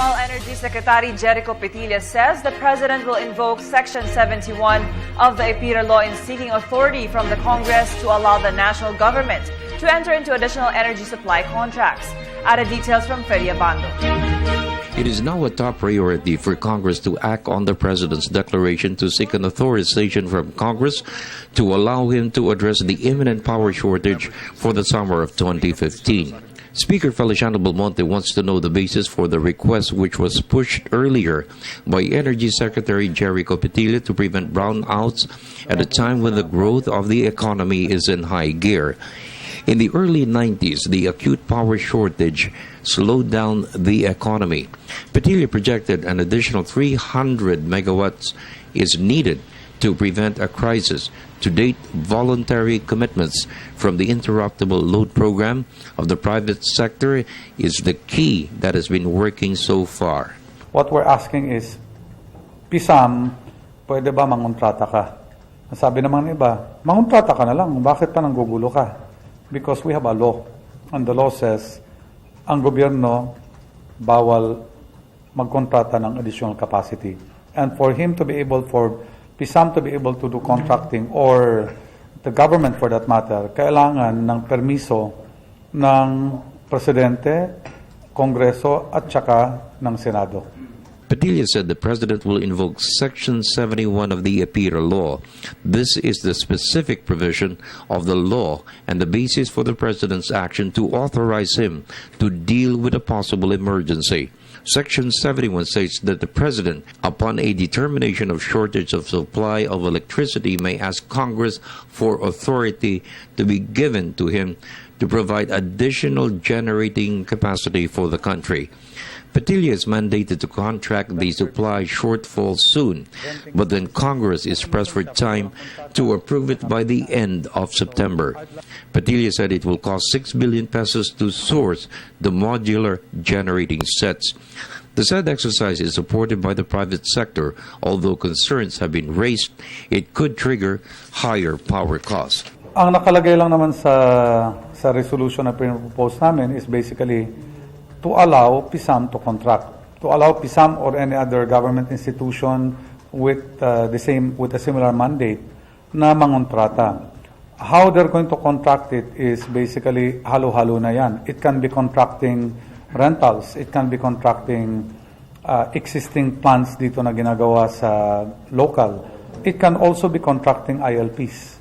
National Energy Secretary Jericho Petilla says the President will invoke Section 71 of the EPIRA law in seeking authority from the Congress to allow the national government to enter into additional energy supply contracts. Added details from Freddie Abando. It is now a top priority for Congress to act on the President's declaration to seek an authorization from Congress to allow him to address the imminent power shortage for the summer of 2015. Speaker Feliciano Belmonte wants to know the basis for the request, which was pushed earlier by Energy Secretary Jericho Petilla to prevent brownouts at a time when the growth of the economy is in high gear. In the early 90s, the acute power shortage slowed down the economy. Petilla projected an additional 300 megawatts is needed to prevent a crisis. To date, voluntary commitments from the interruptible load program of the private sector is the key that has been working so far. What we're asking is, PISAM, pwede ba mangontrata ka? Sabi naman ng iba, mangontrata ka na lang, bakit pa nanggugulo ka? Because we have a law, and the law says, ang gobyerno bawal magkontrata ng additional capacity. And for him to be able, for PISAM to be able to do contracting, or the government for that matter, kailangan ng permiso ng Presidente, Kongreso, at saka ng Senado. Petilla said the President will invoke Section 71 of the EPIRA law. This is the specific provision of the law and the basis for the President's action to authorize him to deal with a possible emergency. Section 71 states that the President, upon a determination of shortage of supply of electricity, may ask Congress for authority to be given to him to provide additional generating capacity for the country. Petilla is mandated to contract the supply shortfall soon, but then Congress is pressed for time to approve it by the end of September. Petilla said it will cost 6 billion pesos to source the modular generating sets. The said exercise is supported by the private sector, although concerns have been raised it could trigger higher power costs. Ang nakalagay lang naman sa resolution na pinapropose namin is basically to allow PISAM to contract, to allow PISAM or any other government institution with a similar mandate na mangontrata. How they're going to contract it is basically halo-halo na yan. It can be contracting rentals, it can be contracting existing plants dito na ginagawa sa local. It can also be contracting ILPs.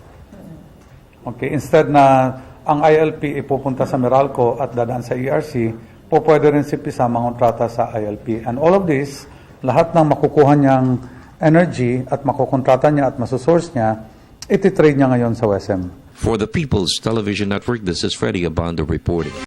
Okay, instead na ang ILP ipupunta sa Meralco at dadaan sa ERC, po pwede rin si PISAM mangontrata sa ILP. And all of this, lahat ng makukuha niyang energy at makukontrata niya at masusource niya, ititrade niya ngayon sa SM. For the People's Television Network, this is Freddie Abando reporting.